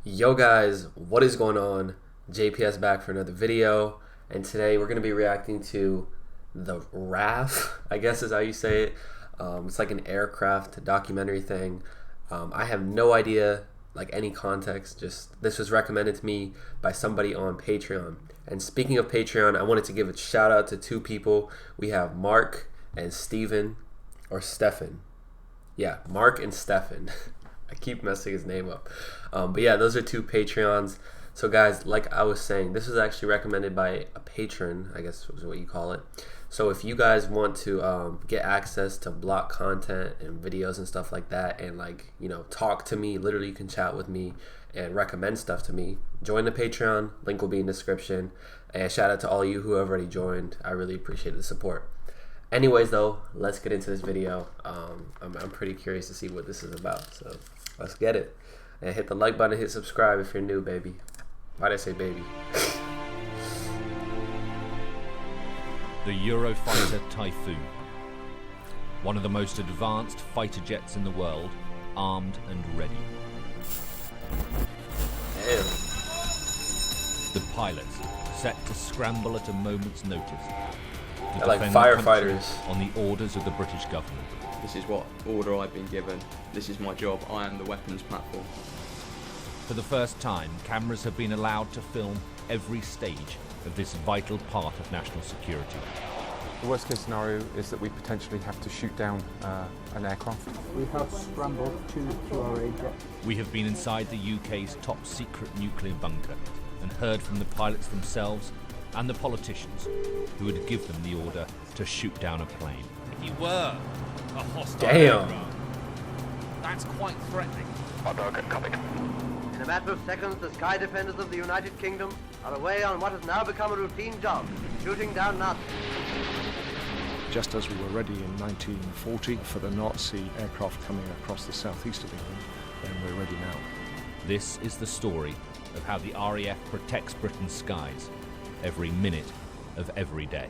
Yo guys, what is going on? JPS back for another video, and today we're going to be reacting to the RAF, I guess is how you say it. It's like an aircraft documentary thing. I have no idea, like any context, just this was recommended to me by somebody on Patreon. And speaking of Patreon, I wanted to give a shout out to two people. We have Mark and Steven, or Stefan. Yeah, Mark and Stefan. I keep messing his name up. But yeah, those are two Patreons. So guys, like I was saying, this was actually recommended by a patron, I guess is what you call it. So if you guys want to get access to block content and videos and stuff like that, and like, you know, talk to me, literally you can chat with me and recommend stuff to me, join the Patreon. Link will be in the description. And shout out to all you who have already joined. I really appreciate the support. Anyways though, let's get into this video. I'm pretty curious to see what this is about, so let's get it. And hit the like button, hit subscribe if you're new, baby. Why'd I say baby? The Eurofighter Typhoon, one of the most advanced fighter jets in the world, armed and ready. Damn. The pilots set to scramble at a moment's notice to They're like defend the country firefighters. on the orders of the British government. This is what order I've been given. This is my job. I am the weapons platform. For the first time, cameras have been allowed to film every stage of this vital part of national security. The worst case scenario is that we potentially have to shoot down an aircraft. We have scrambled two QRA jets. We have been inside the UK's top secret nuclear bunker and heard from the pilots themselves and the politicians who would give them the order to shoot down a plane. If you were a hostile aircraft, that's quite threatening. In a matter of seconds, the sky defenders of the United Kingdom are away on what has now become a routine job, shooting down Nazis. Just as we were ready in 1940 for the Nazi aircraft coming across the southeast of England, then we're ready now. This is the story of how the RAF protects Britain's skies every minute of every day.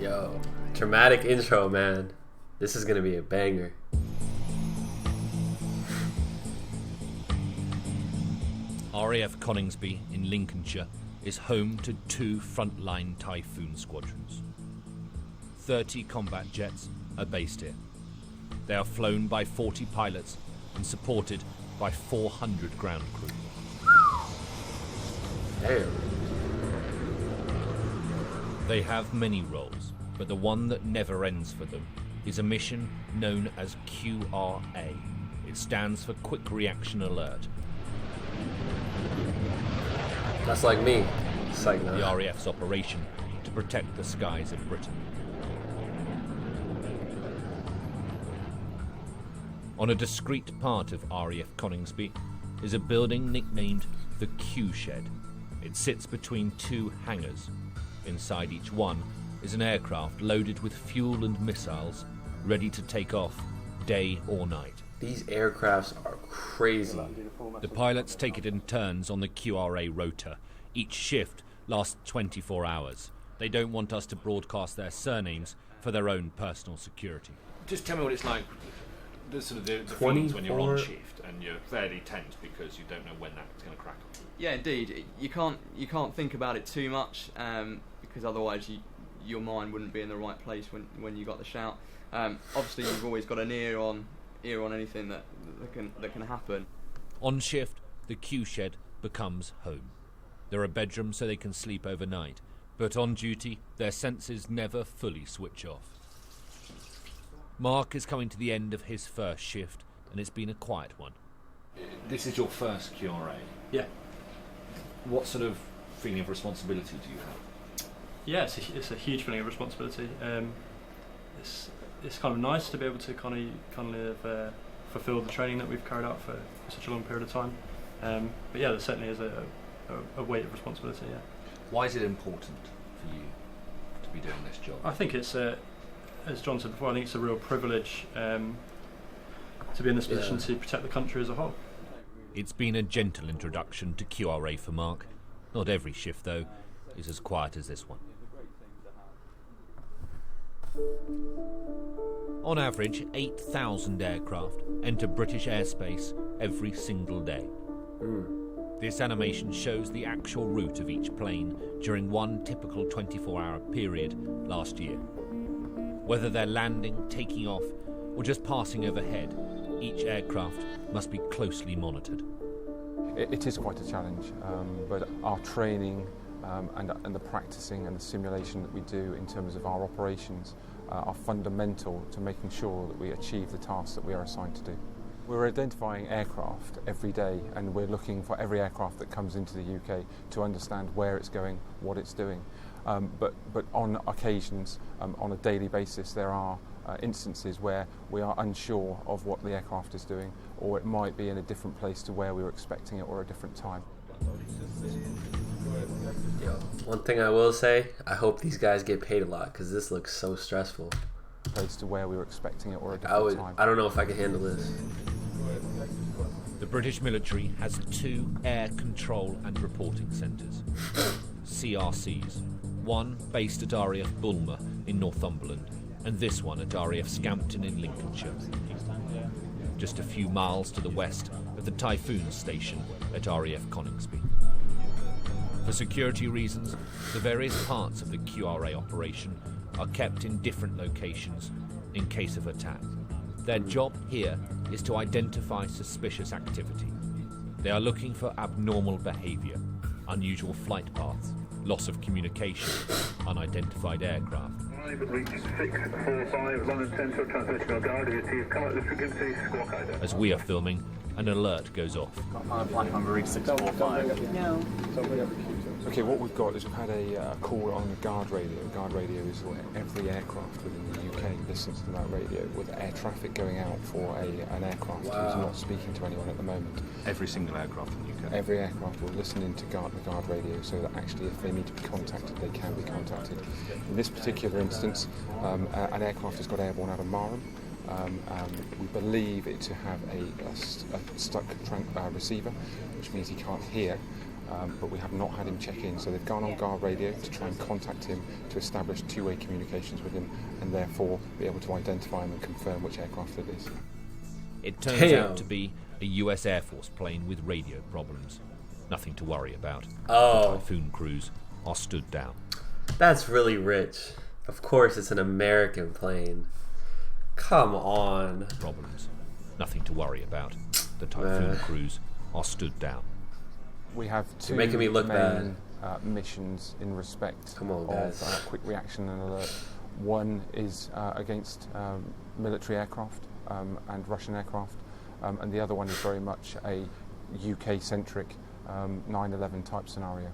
Yo, dramatic intro, man. This is gonna be a banger. RAF Coningsby in Lincolnshire is home to two frontline Typhoon squadrons. 30 combat jets are based here. They are flown by 40 pilots and supported by 400 ground crew. Damn. They have many roles, but the one that never ends for them is a mission known as QRA. It stands for Quick Reaction Alert. That's like me. It's like The nah. RAF's operation to protect the skies of Britain. On a discreet part of RAF Coningsby is a building nicknamed the Q Shed. It sits between two hangars. Inside each one is an aircraft loaded with fuel and missiles, ready to take off day or night. These aircrafts are crazy. The pilots take it in turns on the QRA rota. Each shift lasts 24 hours. They don't want us to broadcast their surnames for their own personal security. Just tell me what it's like, the feelings when you're on shift and you're fairly tense because you don't know when that's going to crack on. Yeah, indeed. You can't think about it too much because otherwise your mind wouldn't be in the right place when you got the shout. Obviously, you've always got an ear on anything that can happen. On shift, the Q Shed becomes home. There are bedrooms so they can sleep overnight, but on duty, their senses never fully switch off. Mark is coming to the end of his first shift, and it's been a quiet one. This is your first QRA. Yeah. What sort of feeling of responsibility do you have? Yeah, it's a huge feeling of responsibility. It's kind of nice to be able to kind of fulfil the training that we've carried out for such a long period of time. But yeah, there certainly is a weight of responsibility. Yeah. Why is it important for you to be doing this job? I think it's as John said before, I think it's a real privilege to be in this position to protect the country as a whole. It's been a gentle introduction to QRA for Mark. Not every shift, though, is as quiet as this one. On average, 8,000 aircraft enter British airspace every single day. This animation shows the actual route of each plane during one typical 24-hour period last year. Whether they're landing, taking off, or just passing overhead, each aircraft must be closely monitored. It is quite a challenge, but our training and the practicing and the simulation that we do in terms of our operations are fundamental to making sure that we achieve the tasks that we are assigned to do. We're identifying aircraft every day, and we're looking for every aircraft that comes into the UK to understand where it's going, what it's doing. But on occasions, on a daily basis, there are instances where we are unsure of what the aircraft is doing, or it might be in a different place to where we were expecting it or a different time. One thing I will say, I hope these guys get paid a lot, because this looks so stressful. Place to where we were expecting it or a different time. I don't know if I can handle this. The British military has 2 air control and reporting centres, CRCs, one based at RAF Bulmer in Northumberland, and this one at RAF Scampton in Lincolnshire, just a few miles to the west of the Typhoon station at RAF Coningsby. For security reasons, the various parts of the QRA operation are kept in different locations in case of attack. Their job here is to identify suspicious activity. They are looking for abnormal behaviour, unusual flight paths, loss of communication, unidentified aircraft. As we are filming, an alert goes off. Flight number read 645. No. Okay, what we've got is we've had a call on a guard radio. Guard radio is where every aircraft within the UK listens to that radio, with air traffic going out for an aircraft who's not speaking to anyone at the moment. Every single aircraft in the UK? Every aircraft will listen into the guard radio, so that actually if they need to be contacted, they can be contacted. In this particular instance, an aircraft has got airborne out of Marham. We believe it to have a stuck receiver, which means he can't hear. But we have not had him check in, so they've gone on guard radio to try and contact him to establish two-way communications with him, and therefore be able to identify him and confirm which aircraft it is. It turns out to be a US Air Force plane with radio problems. Nothing to worry about. The Typhoon crews are stood down. That's really rich. Of course it's an American plane. Come on. Problems. Nothing to worry about. The Typhoon crews are stood down. We have two making me look main missions in respect of quick reaction and alert. One is against military aircraft and Russian aircraft, and the other one is very much a UK-centric 9/11 type scenario.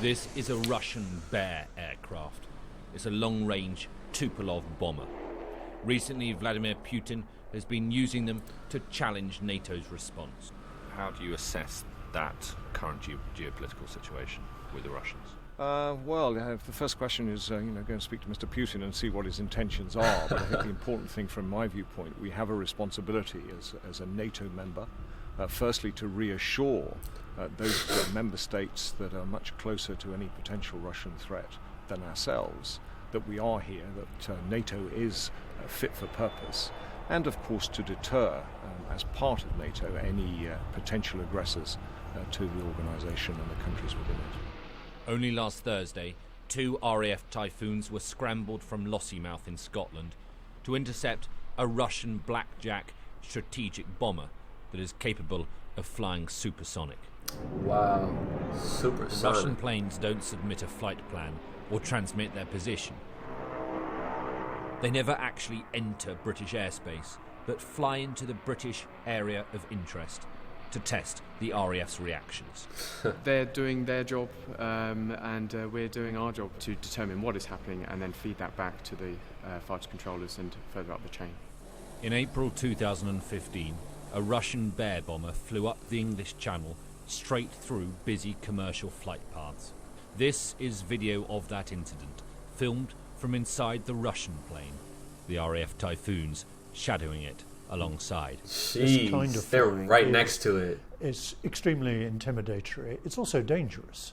This is a Russian Bear aircraft. It's a long-range Tupolev bomber. Recently, Vladimir Putin has been using them to challenge NATO's response. How do you assess that current geopolitical situation with the Russians? The first question is, go and speak to Mr. Putin and see what his intentions are. But I think the important thing from my viewpoint, we have a responsibility as a NATO member, firstly to reassure those member states that are much closer to any potential Russian threat than ourselves, that we are here, that NATO is fit for purpose, and of course to deter, as part of NATO, any potential aggressors to the organisation and the countries within it. Only last Thursday, 2 RAF Typhoons were scrambled from Lossiemouth in Scotland to intercept a Russian Blackjack strategic bomber that is capable of flying supersonic. Wow, supersonic. The Russian planes don't submit a flight plan or transmit their position. They never actually enter British airspace, but fly into the British area of interest to test the RAF's reactions. They're doing their job, and we're doing our job to determine what is happening and then feed that back to the fighter controllers and further up the chain. In April 2015, a Russian Bear bomber flew up the English Channel straight through busy commercial flight paths. This is video of that incident, filmed from inside the Russian plane, the RAF Typhoons shadowing it alongside. Jeez, kind of they're right next to it. It's extremely intimidatory. It's also dangerous.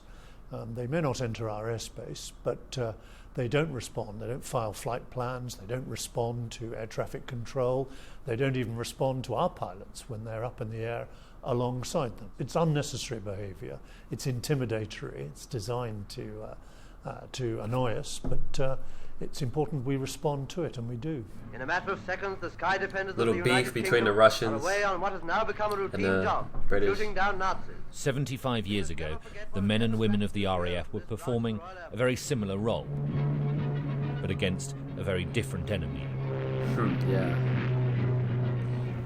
They may not enter our airspace, but they don't respond. They don't file flight plans. They don't respond to air traffic control. They don't even respond to our pilots when they're up in the air alongside them. It's unnecessary behaviour. It's intimidatory. It's designed to annoy us, but it's important we respond to it, and we do. In a matter of seconds, the sky defenders Little of the United beef between Kingdom the Russians are away on what has now become a routine and the job, British. shooting down Nazis. 75 years ago, the men and women of the RAF were performing a very similar role, but against a very different enemy. Yeah.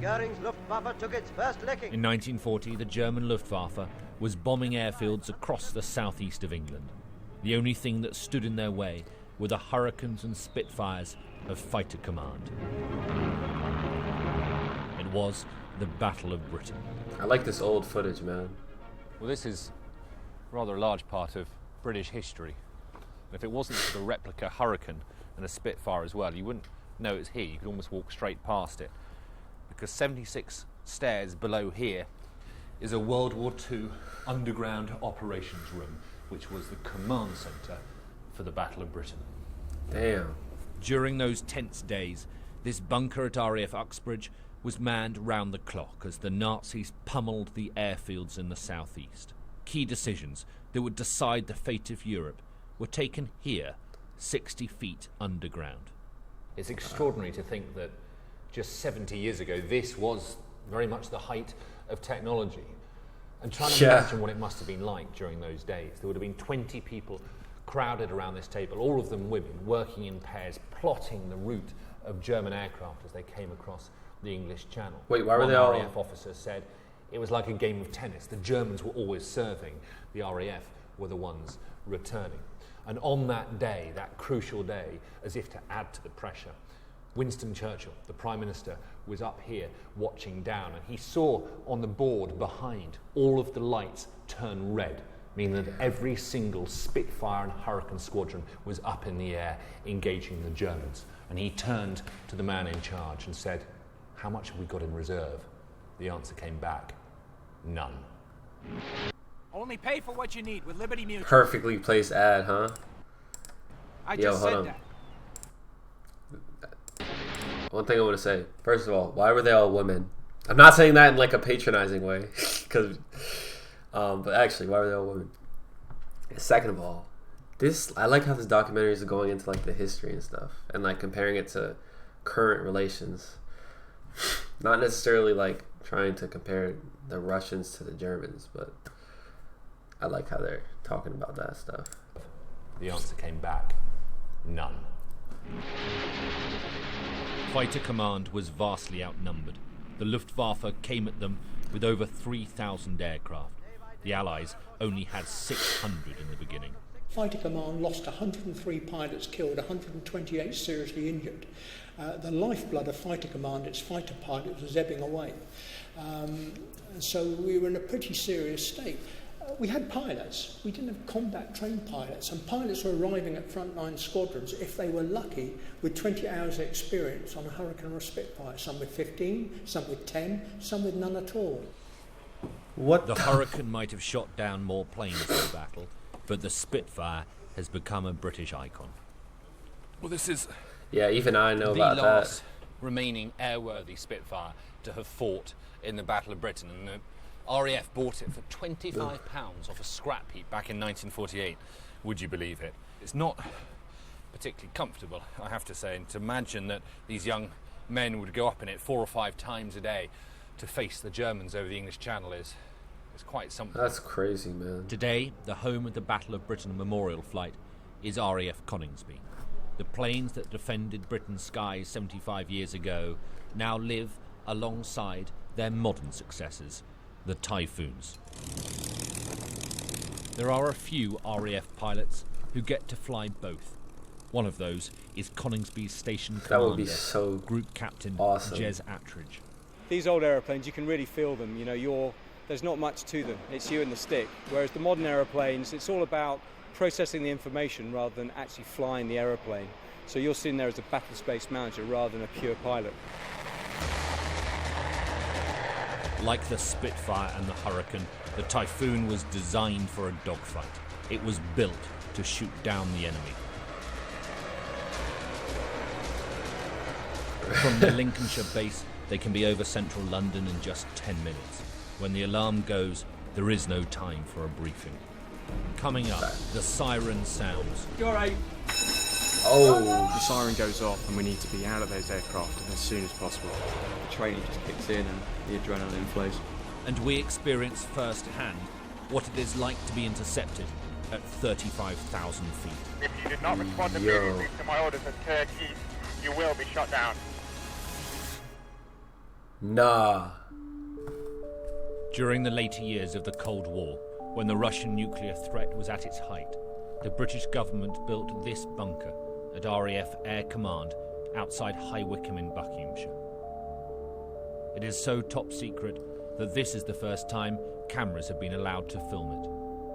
Goering's Luftwaffe took its first licking. In 1940, the German Luftwaffe was bombing airfields across the southeast of England. The only thing that stood in their way were the Hurricanes and Spitfires of Fighter Command. It was the Battle of Britain. I like this old footage, man. Well, this is rather a large part of British history. And if it wasn't for the replica Hurricane and a Spitfire as well, you wouldn't know it's here. You could almost walk straight past it. Because 76 stairs below here is a World War II underground operations room, which was the command centre for the Battle of Britain. Damn. During those tense days, this bunker at RAF Uxbridge was manned round the clock as the Nazis pummeled the airfields in the southeast. Key decisions that would decide the fate of Europe were taken here, 60 feet underground. It's extraordinary to think that just 70 years ago, this was very much the height of technology. And trying to imagine what it must have been like during those days. There would have been 20 people crowded around this table, all of them women, working in pairs, plotting the route of German aircraft as they came across the English Channel. Wait, why were they all... One RAF officer said it was like a game of tennis. The Germans were always serving, the RAF were the ones returning. And on that day, that crucial day, as if to add to the pressure, Winston Churchill, the Prime Minister, was up here watching down, and he saw on the board behind all of the lights turn red, meaning that every single Spitfire and Hurricane squadron was up in the air engaging the Germans. And he turned to the man in charge and said, "How much have we got in reserve?" The answer came back, "None." Only pay for what you need with Liberty Mutual. Perfectly placed ad, huh? I just said that. One thing I want to say. First of all, why were they all women? I'm not saying that in like a patronizing way, because, but actually, why were they all women? Second of all, I like how this documentary is going into like the history and stuff, and like comparing it to current relations. Not necessarily like trying to compare the Russians to the Germans, but I like how they're talking about that stuff. The answer came back, none. Fighter Command was vastly outnumbered. The Luftwaffe came at them with over 3,000 aircraft. The Allies only had 600 in the beginning. Fighter Command lost 103 pilots killed, 128 seriously injured. The lifeblood of Fighter Command, its fighter pilots, was ebbing away. So we were in a pretty serious state. We had pilots. We didn't have combat-trained pilots, and pilots were arriving at frontline squadrons, if they were lucky, with 20 hours experience on a Hurricane or a Spitfire. Some with 15, some with 10, some with none at all. The Hurricane might have shot down more planes in the battle, but the Spitfire has become a British icon. Well, this is... Yeah, even I know about the that. last remaining airworthy Spitfire to have fought in the Battle of Britain, and the RAF bought it for £25 off a scrap heap back in 1948. Would you believe it? It's not particularly comfortable, I have to say, and to imagine that these young men would go up in it 4 or 5 times a day to face the Germans over the English Channel is quite something. That's crazy, man. Today, the home of the Battle of Britain Memorial Flight is RAF Coningsby. The planes that defended Britain's skies 75 years ago now live alongside their modern successors, the Typhoons. There are a few RAF pilots who get to fly both. One of those is Coningsby's station commander, that would be so Group Captain awesome. Jez Attridge. These old aeroplanes, you can really feel them. You know, there's not much to them. It's you and the stick. Whereas the modern aeroplanes, it's all about processing the information rather than actually flying the aeroplane. So you're sitting there as a battle space manager rather than a pure pilot. Like the Spitfire and the Hurricane, the Typhoon was designed for a dogfight. It was built to shoot down the enemy. From the Lincolnshire base, they can be over central London in just 10 minutes. When the alarm goes, there is no time for a briefing. Coming up, the siren sounds. You're right. Oh! The siren goes off and we need to be out of those aircraft as soon as possible. The training just kicks in and the adrenaline flows. And we experience firsthand what it is like to be intercepted at 35,000 feet. If you did not respond immediately to my orders at turn east, you will be shot down. Nah. During the later years of the Cold War, when the Russian nuclear threat was at its height, the British government built this bunker at RAF Air Command outside High Wycombe in Buckinghamshire. It is so top secret that this is the first time cameras have been allowed to film it.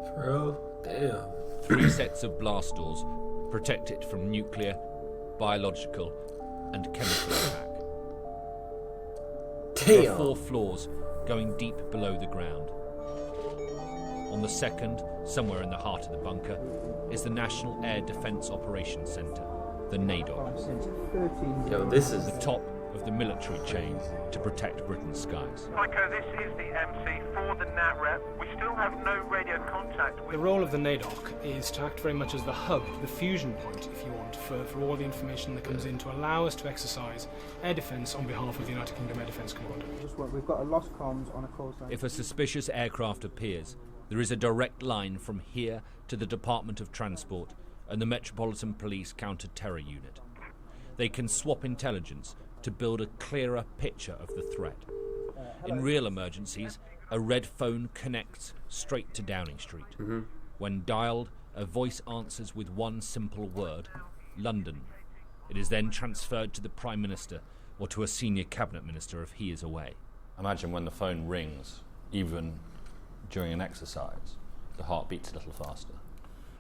For real? Damn. 3 sets of blast doors protect it from nuclear, biological, and chemical attack. Damn. There are 4 floors going deep below the ground. On the second, somewhere in the heart of the bunker, is the National Air Defence Operations Centre, the NADOC. Yo, this is the top of the military chain to protect Britain's skies. Psycho, this is the MC for the NatRep. We still have no radio contact with... The role of the NADOC is to act very much as the hub, the fusion point, if you want, for all the information that comes in to allow us to exercise air defence on behalf of the United Kingdom Air Defence Command. We've got a lost comms on a call sign. If a suspicious aircraft appears, there is a direct line from here to the Department of Transport and the Metropolitan Police Counter-Terror Unit. They can swap intelligence to build a clearer picture of the threat. In real emergencies, a red phone connects straight to Downing Street. When dialed, a voice answers with one simple word, London. It is then transferred to the Prime Minister or to a senior cabinet minister if he is away. Imagine when the phone rings, even during an exercise, the heart beats a little faster.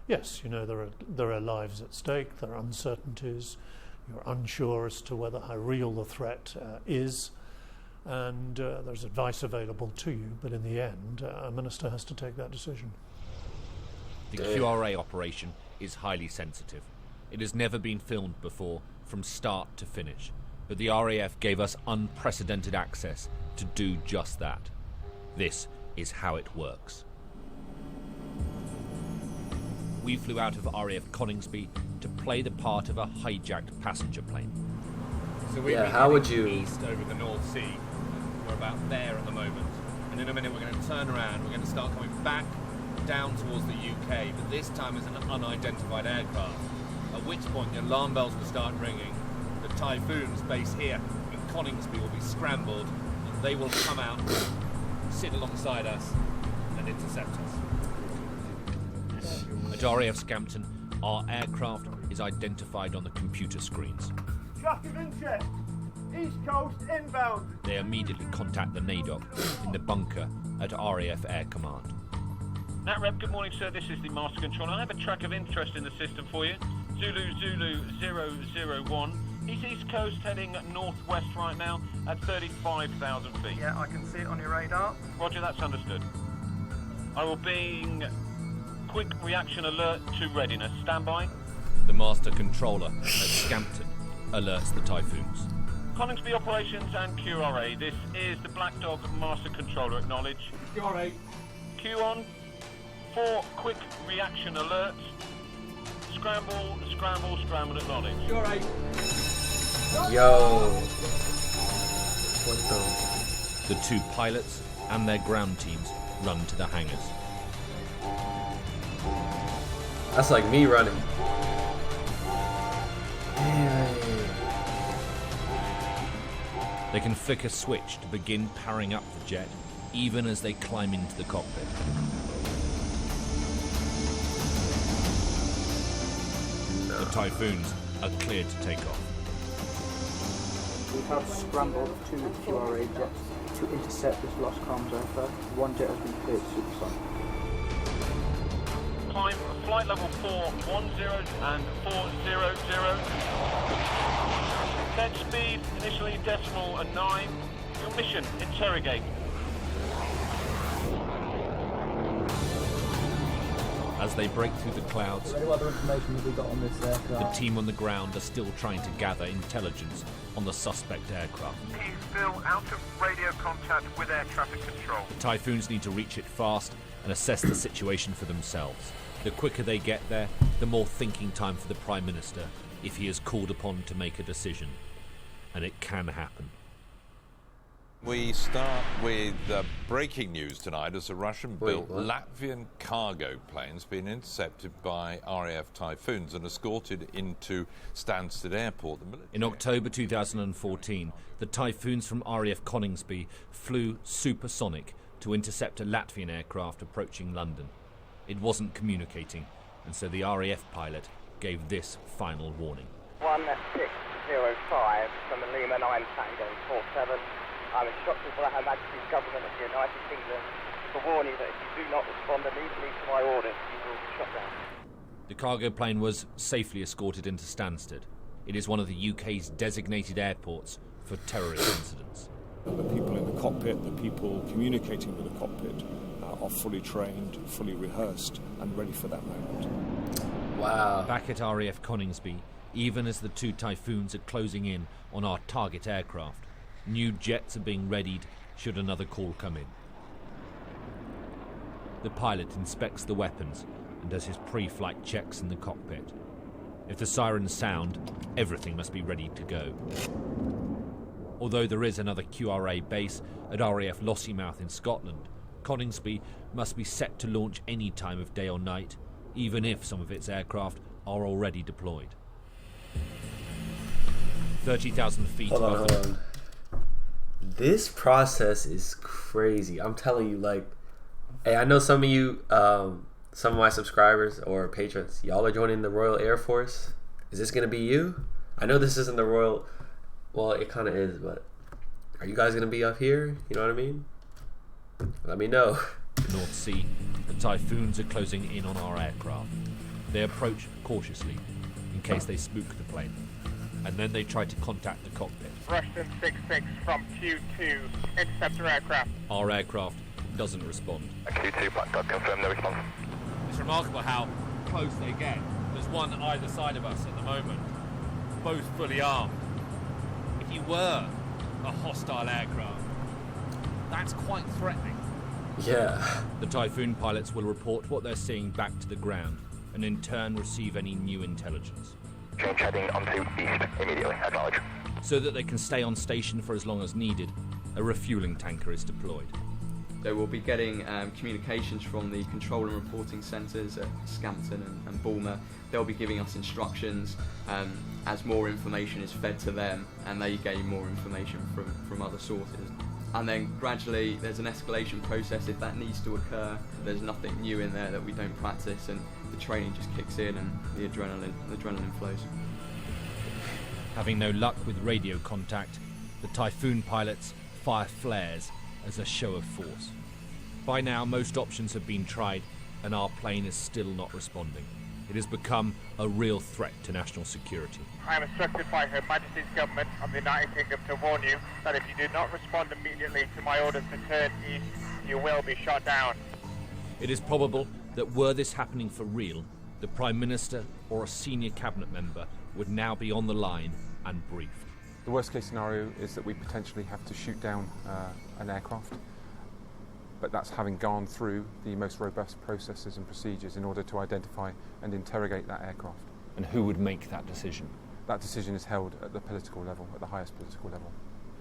Yes, you know, there are lives at stake, there are uncertainties, you're unsure as to how real the threat is, and there's advice available to you, but in the end, a minister has to take that decision. The QRA operation is highly sensitive. It has never been filmed before, from start to finish, but the RAF gave us unprecedented access to do just that. This is how it works. We flew out of RAF Coningsby to play the part of a hijacked passenger plane. So we're how would you east over the North Sea. We're about there at the moment, and in a minute we're going to turn around. We're going to start coming back down towards the UK, but this time as an unidentified aircraft. At which point the alarm bells will start ringing. The Typhoons based here in Coningsby will be scrambled, and they will come out, sit alongside us, and intercept us. At RAF Scampton, our aircraft is identified on the computer screens. Track of interest. East Coast inbound. They immediately contact the NADOC in the bunker at RAF Air Command. NatRep, good morning, sir. This is the Master Controller. I have a track of interest in the system for you. Zulu 001. He's East Coast heading northwest right now at 35,000 feet. Yeah, I can see it on your radar. Roger, that's understood. I will bring quick reaction alert to readiness. Stand by. The Master Controller at Scampton alerts the Typhoons. Coningsby Operations and QRA. This is the Black Dog Master Controller. Acknowledge. QRA. Q on. 4 quick reaction alerts. Scramble, scramble, scramble, acknowledge. QRA. Yo. What the? The 2 pilots and their ground teams run to the hangars. That's like me running. They can flick a switch to begin powering up the jet, even as they climb into the cockpit. The Typhoons are cleared to take off. We have scrambled 2 QRA jets to intercept this lost comms aircraft. 1 jet has been cleared supersonic. Climb flight level 410 and 400. Set speed initially decimal and 9. Your mission, interrogate. As As they break through the clouds, What other information have we got on this the aircraft? team on the ground are still trying to gather intelligence on the suspect aircraft. He's still out of radio contact with air traffic control. The Typhoons need to reach it fast and assess the situation for themselves. The quicker they get there, the more thinking time for the Prime Minister if he is called upon to make a decision. And it can happen. We start with breaking news tonight as a Russian-built Latvian cargo plane's been intercepted by RAF Typhoons and escorted into Stansted Airport. In October 2014, the Typhoons from RAF Coningsby flew supersonic to intercept a Latvian aircraft approaching London. It wasn't communicating, and so the RAF pilot gave this final warning. 1605 from Lima 9 Tango 47. I'm instructed by Her Majesty's Government of the United Kingdom to warn you that if you do not respond immediately to my orders, you will be shot down. The cargo plane was safely escorted into Stansted. It is one of the UK's designated airports for terrorist incidents. The people in the cockpit, the people communicating with the cockpit are fully trained, fully rehearsed and ready for that moment. Wow. Back at RAF Coningsby, even as the two Typhoons are closing in on our target aircraft, new jets are being readied should another call come in. The pilot inspects the weapons and does his pre-flight checks in the cockpit. If the sirens sound, everything must be ready to go. Although there is another QRA base at RAF Lossiemouth in Scotland, Coningsby must be set to launch any time of day or night, even if some of its aircraft are already deployed. 30,000 feet above Hold on. This process is crazy. I'm telling you, like, hey, I know some of you, some of my subscribers or patrons, y'all are joining the Royal Air Force. Is this going to be you? I know this isn't the Royal, well, it kind of is, but are you guys going to be up here? You know what I mean? Let me know. North Sea, the Typhoons are closing in on our aircraft. They approach cautiously, in case they spook the plane, and then they try to contact the cockpit. Russian 66 from Q2, interceptor aircraft. Our aircraft doesn't respond. Q2, Blackguard, confirm no response. It's remarkable how close they get. There's one either side of us at the moment, both fully armed. If you were a hostile aircraft, that's quite threatening. Yeah. The Typhoon pilots will report what they're seeing back to the ground, and in turn receive any new intelligence. Change heading onto east immediately, acknowledge. So that they can stay on station for as long as needed, a refuelling tanker is deployed. So we'll be getting communications from the control and reporting centres at Scampton and Bulmer. They'll be giving us instructions as more information is fed to them, and they gain more information from other sources. And then gradually there's an escalation process if that needs to occur. There's nothing new in there that we don't practice, and the training just kicks in and the adrenaline flows. Having no luck with radio contact, the Typhoon pilots fire flares as a show of force. By now, most options have been tried, and our plane is still not responding. It has become a real threat to national security. I am instructed by Her Majesty's Government of the United Kingdom to warn you that if you do not respond immediately to my orders to turn east, you will be shot down. It is probable that were this happening for real, the Prime Minister or a senior cabinet member would now be on the line and briefed. The worst case scenario is that we potentially have to shoot down an aircraft, but that's having gone through the most robust processes and procedures in order to identify and interrogate that aircraft. And who would make that decision? That decision is held at the political level, at the highest political level.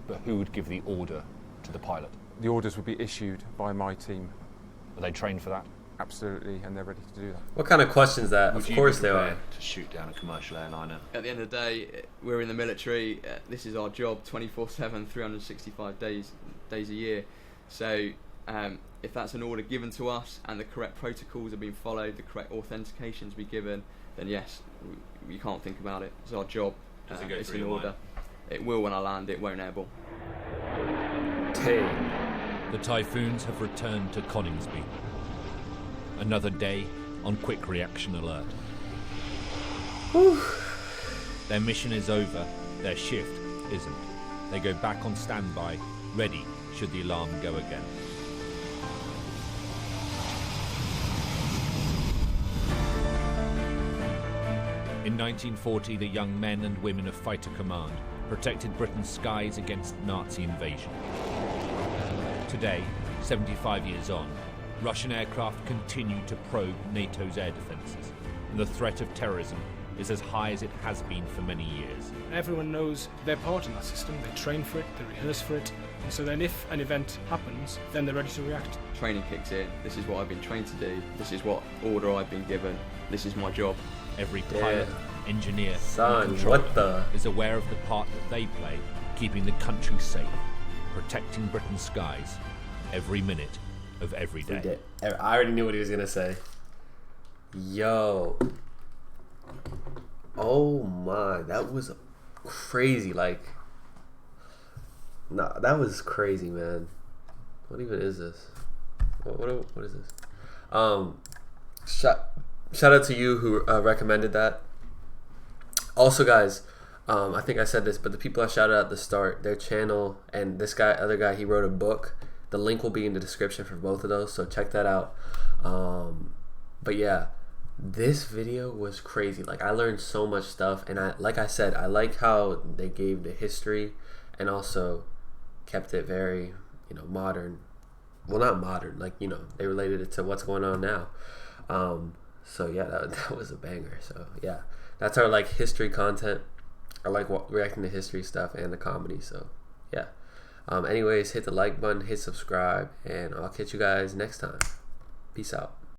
But who would give the order to the pilot? The orders would be issued by my team. Are they trained for that? Absolutely, and they're ready to do that. What kind of questions that? Would of you course be they are. prepared to shoot down a commercial airliner? At the end of the day, we're in the military. This is our job, 24/7, 365 days a year. So if that's an order given to us and the correct protocols are being followed, the correct authentications be given, then yes, we can't think about it. It's our job. It's an order. It will when I land. It won't airball. The Typhoons have returned to Coningsby. Another day on quick reaction alert. Whew. Their mission is over, their shift isn't. They go back on standby, ready should the alarm go again. In 1940, the young men and women of Fighter Command protected Britain's skies against Nazi invasion. Today, 75 years on, Russian aircraft continue to probe NATO's air defences, and the threat of terrorism is as high as it has been for many years. Everyone knows their part in that system, they train for it, they rehearse for it, and so then if an event happens, then they're ready to react. Training kicks in, this is what I've been trained to do, this is what order I've been given, this is my job. Every pilot, engineer, Son, and controller what the? is aware of the part that they play, keeping the country safe, protecting Britain's skies, every minute of every day. I already knew what he was gonna say. Yo. Oh my, that was crazy. Like, nah, that was crazy, man. What even is this? What is this? Shout out to you who recommended that. Also, guys, I think I said this, but the people I shouted out at the start, their channel, and this guy, other guy, he wrote a book. The link will be in the description for both of those, so check that out. But yeah, this video was crazy. Like, I learned so much stuff, and like I said, I like how they gave the history and also kept it very, modern. Well, not modern, like, they related it to what's going on now. So yeah, that was a banger. So yeah, that's our like history content. I like reacting to history stuff and the comedy. So yeah. Anyways, hit the like button, hit subscribe, and I'll catch you guys next time. Peace out.